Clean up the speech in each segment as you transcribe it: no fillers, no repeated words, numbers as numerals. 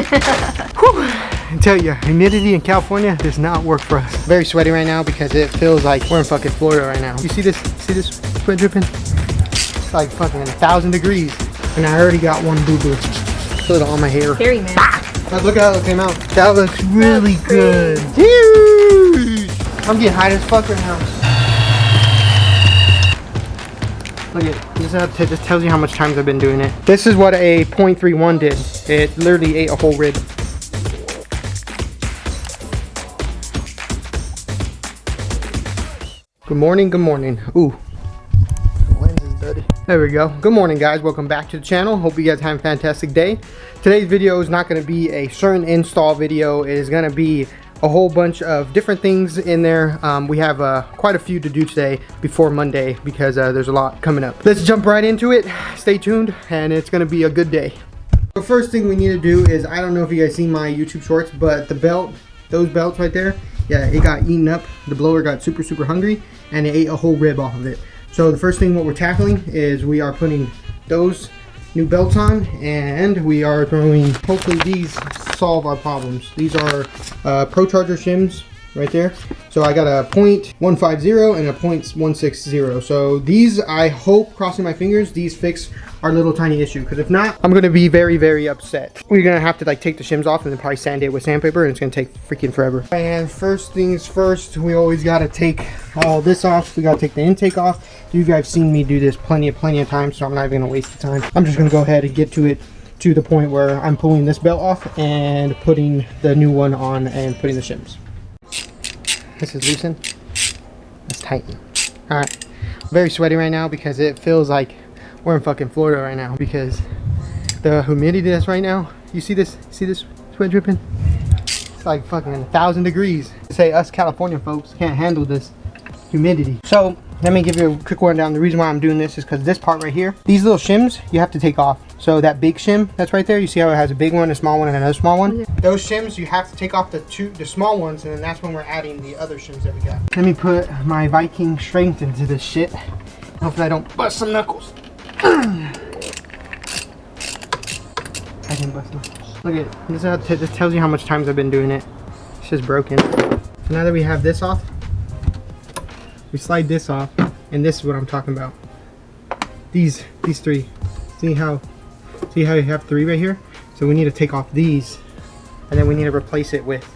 I tell you, humidity in California does not work for us. Very sweaty right now because it feels like we're in fucking Florida right now. You see this? See this sweat dripping? It's like fucking 1,000 degrees. And I already got one boo-boo. Feel it on my hair. Hairy man. Ah! Look how it came out. That looks really good. Huge! I'm getting high as fuck right now. Look at it. This tells you how much times I've been doing it. This is what a .31 did. It literally ate a whole rib. Good morning, good morning. Ooh, the lens is dirty. There we go. Good morning, guys. Welcome back to the channel. Hope you guys have a fantastic day. Today's video is not going to be a certain install video. It is going to be a whole bunch of different things in there. We have quite a few to do today before Monday because there's a lot coming up. Let's jump right into it. Stay tuned, and it's going to be a good day. The first thing we need to do is, I don't know if you guys seen my YouTube shorts, but the belt, those belts right there, yeah, it got eaten up. The blower got super hungry and it ate a whole rib off of it. So the first thing what we're tackling is we are putting those new belts on, and we are throwing, hopefully these solve our problems. These are Pro Charger shims right there. So I got a .150 and a .160. So these, I hope, crossing my fingers, these fix our little tiny issue, because if not, I'm gonna be very upset. We're gonna have to like take the shims off and then probably sand it with sandpaper, and it's gonna take freaking forever. And first things first, we always gotta take all this off. We gotta take the intake off. You guys have seen me do this plenty of times, so I'm not even gonna waste the time. I'm just gonna go ahead and get to it, to the point where I'm pulling this belt off and putting the new one on and putting the shims. This is loosened. Let's tighten. All right. Very sweaty right now because it feels like we're in fucking Florida right now because the humidity that's right now. You see this? See this sweat dripping? It's like fucking 1,000 degrees. Say us California folks can't handle this humidity. So let me give you a quick rundown. The reason why I'm doing this is because this part right here, these little shims, you have to take off. So that big shim that's right there, you see how it has a big one, a small one, and another small one? Those shims, you have to take off the small ones, and then that's when we're adding the other shims that we got. Let me put my Viking strength into this shit. Hopefully I don't bust some knuckles. I didn't bust knuckles. Look at it. This tells you how much times I've been doing it. It's just broken. So now that we have this off, we slide this off, and this is what I'm talking about. These three. See how you have three right here? So we need to take off these, and then we need to replace it with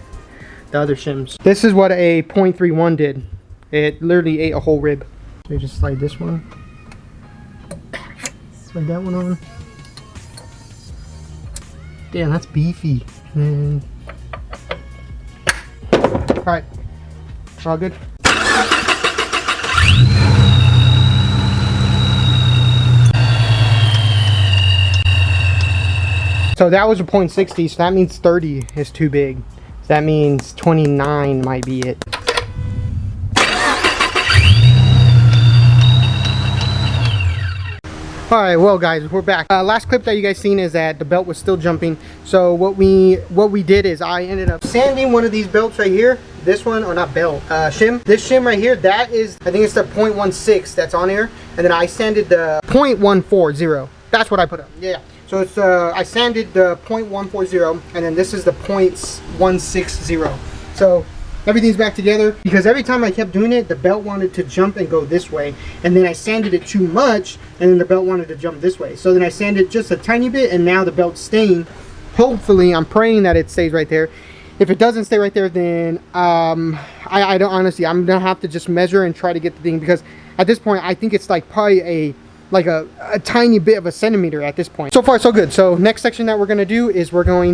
the other shims. This is what a .31 did. It literally ate a whole rib. So you just slide this one. Slide that one on. Damn, that's beefy. And alright. All good. So that was a .60, so that means 30 is too big. So that means 29 might be it. Alright, well guys, we're back. Last clip that you guys seen is that the belt was still jumping. So what we did is I ended up sanding one of these belts right here. This one, or not belt, shim. This shim right here, that is, I think it's the .16 that's on here. And then I sanded the .140. That's what I put up, yeah. So it's, I sanded the .140, and then this is the .160. So everything's back together, because every time I kept doing it, the belt wanted to jump and go this way, and then I sanded it too much, and then the belt wanted to jump this way. So then I sanded just a tiny bit, and now the belt's staying. Hopefully, I'm praying that it stays right there. If it doesn't stay right there, then I don't, honestly, I'm gonna have to just measure and try to get the thing, because at this point, I think it's like probably a tiny bit of a centimeter at this point. So far so good. So next section that we're gonna do is we're gonna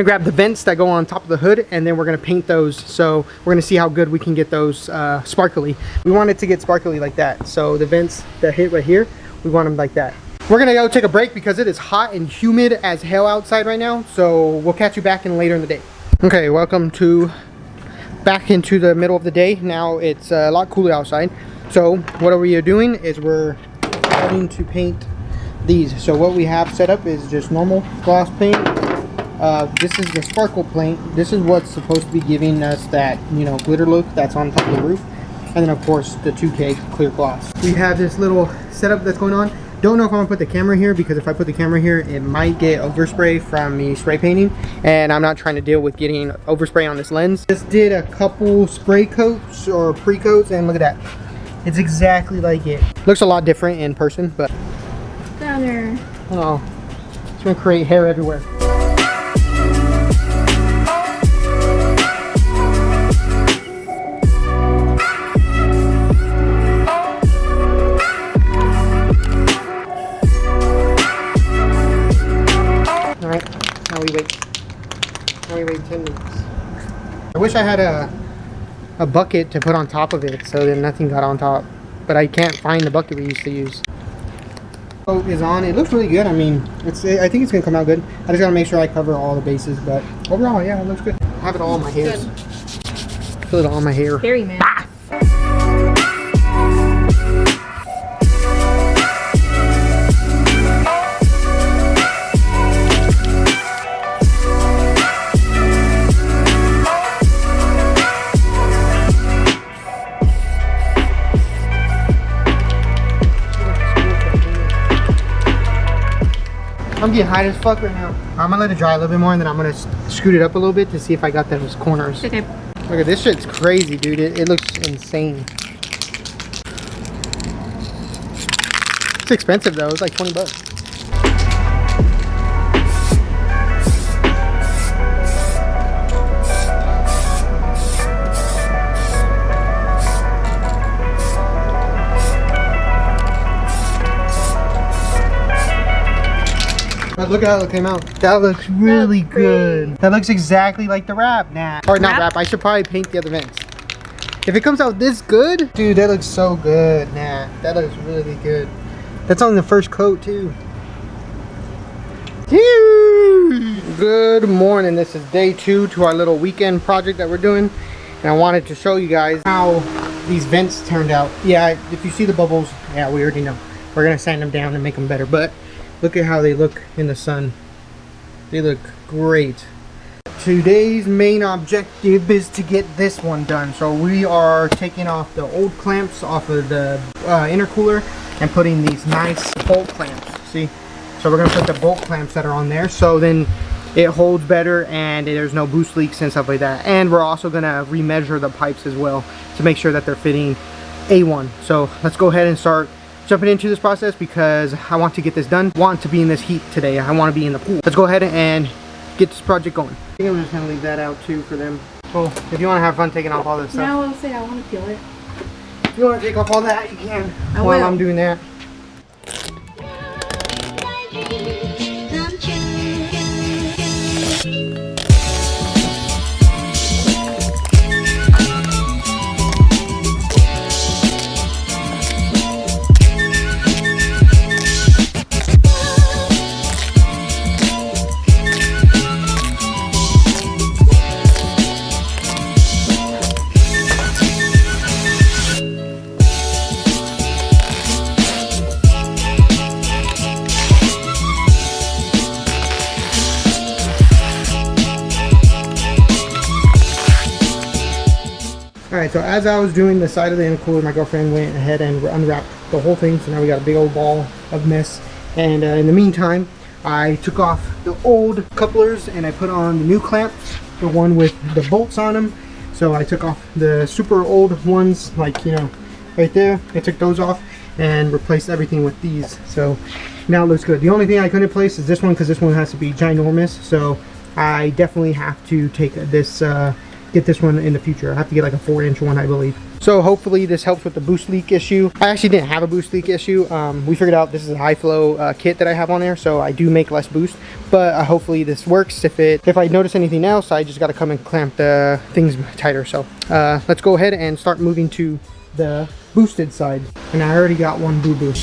grab the vents that go on top of the hood, and then we're gonna paint those. So we're gonna see how good we can get those sparkly. We want it to get sparkly like that. So the vents that hit right here, we want them like that. We're gonna go take a break because it is hot and humid as hell outside right now. So we'll catch you back later in the day. Okay, welcome back into the middle of the day. Now it's a lot cooler outside. So what we are doing is we're starting to paint these. So what we have set up is just normal gloss paint. This is the sparkle paint. This is what's supposed to be giving us that, you know, glitter look that's on top of the roof. And then of course the 2K clear gloss. We have this little setup that's going on. Don't know if I'm gonna put the camera here, because if I put the camera here, it might get overspray from me spray painting, and I'm not trying to deal with getting overspray on this lens. Just did a couple spray coats or pre-coats, and look at that. It's exactly like it. Looks a lot different in person, but Down there. oh, it's gonna create hair everywhere. Now we wait 10 minutes. I wish I had a bucket to put on top of it so then nothing got on top, but I can't find the bucket we used to use. Coat is on. It looks really good. I mean, I think it's gonna come out good. I just gotta make sure I cover all the bases, but overall, yeah, it looks good. I have it all on my hairs. Feel it all on my hair. Very man. Ah! I'm getting high as fuck right now. I'm gonna let it dry a little bit more, and then I'm gonna scoot it up a little bit to see if I got those corners. Okay. Look at this shit's crazy, dude. It looks insane. It's expensive though. It's like 20 bucks. But look how it came out. That looks really good. That looks exactly like the wrap. Nah. Or not wrap. I should probably paint the other vents. If it comes out this good, dude, that looks so good. Nah, that looks really good. That's on the first coat too. Good morning. This is day 2 to our little weekend project that we're doing. And I wanted to show you guys how these vents turned out. Yeah, if you see the bubbles, yeah, we already know. We're gonna sand them down and make them better. But look at how they look in the sun. They look great. Today's main objective is to get this one done. So we are taking off the old clamps off of the intercooler and putting these nice bolt clamps. See? So we're gonna put the bolt clamps that are on there, so then it holds better and there's no boost leaks and stuff like that. And we're also gonna remeasure the pipes as well to make sure that they're fitting A1. So let's go ahead and start jumping into this process, because I want to get this done. I want to be in this heat today. I want to be in the pool. Let's go ahead and get this project going. I think I'm just gonna leave that out too for them. Well, if you want to have fun taking off all this stuff. No, I'll say I want to peel it. If you want to take off all that, you can. While I'm doing that. Alright, so as I was doing the side of the intercooler, my girlfriend went ahead and unwrapped the whole thing. So now we got a big old ball of mess. And in the meantime, I took off the old couplers and I put on the new clamps, the one with the bolts on them. So I took off the super old ones, like, you know, right there. I took those off and replaced everything with these. So now it looks good. The only thing I couldn't replace is this one, because this one has to be ginormous. So I definitely have to take this get this one in the future. I have to get like a 4-inch one, I believe. So hopefully this helps with the boost leak issue. I actually didn't have a boost leak issue. We figured out this is a high flow kit that I have on there, so I do make less boost. But hopefully this works. If I notice anything else, I just got to come and clamp the things tighter. So let's go ahead and start moving to the boosted side. And I already got one boo-boo.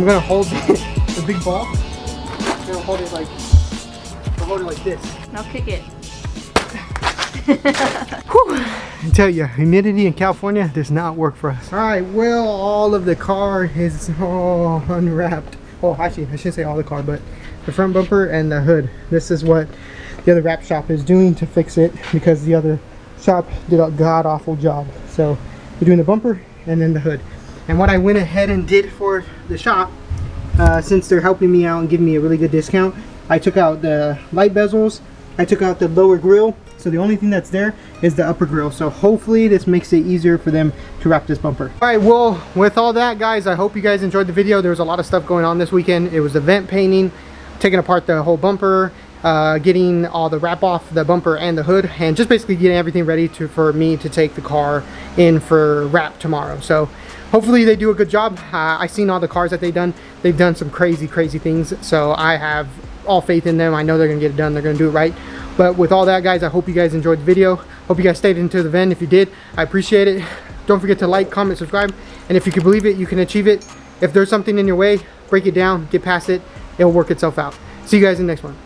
I'm gonna hold the big ball. I'm gonna hold it like, this. Now kick it. Whew. I tell you, humidity in California does not work for us. All right, well, all of the car is all unwrapped. Oh, actually, I shouldn't say all the car, but the front bumper and the hood. This is what the other wrap shop is doing to fix it, because the other shop did a god-awful job. So we're doing the bumper and then the hood. And what I went ahead and did for the shop, since they're helping me out and giving me a really good discount, I took out the light bezels, I took out the lower grill, so the only thing that's there is the upper grill. So hopefully this makes it easier for them to wrap this bumper. All right, well, with all that, guys, I hope you guys enjoyed the video. There was a lot of stuff going on this weekend. It was the vent painting, taking apart the whole bumper, getting all the wrap off the bumper and the hood, and just basically getting everything ready for me to take the car in for wrap tomorrow. So hopefully they do a good job. I've seen all the cars that they've done. They've done some crazy things. So I have all faith in them. I know they're gonna get it done. They're gonna do it right. But with all that, guys, I hope you guys enjoyed the video. Hope you guys stayed into the end. If you did, I appreciate it. Don't forget to like, comment, subscribe. And if you can believe it, you can achieve it. If there's something in your way, break it down, get past it. It'll work itself out. See you guys in the next one.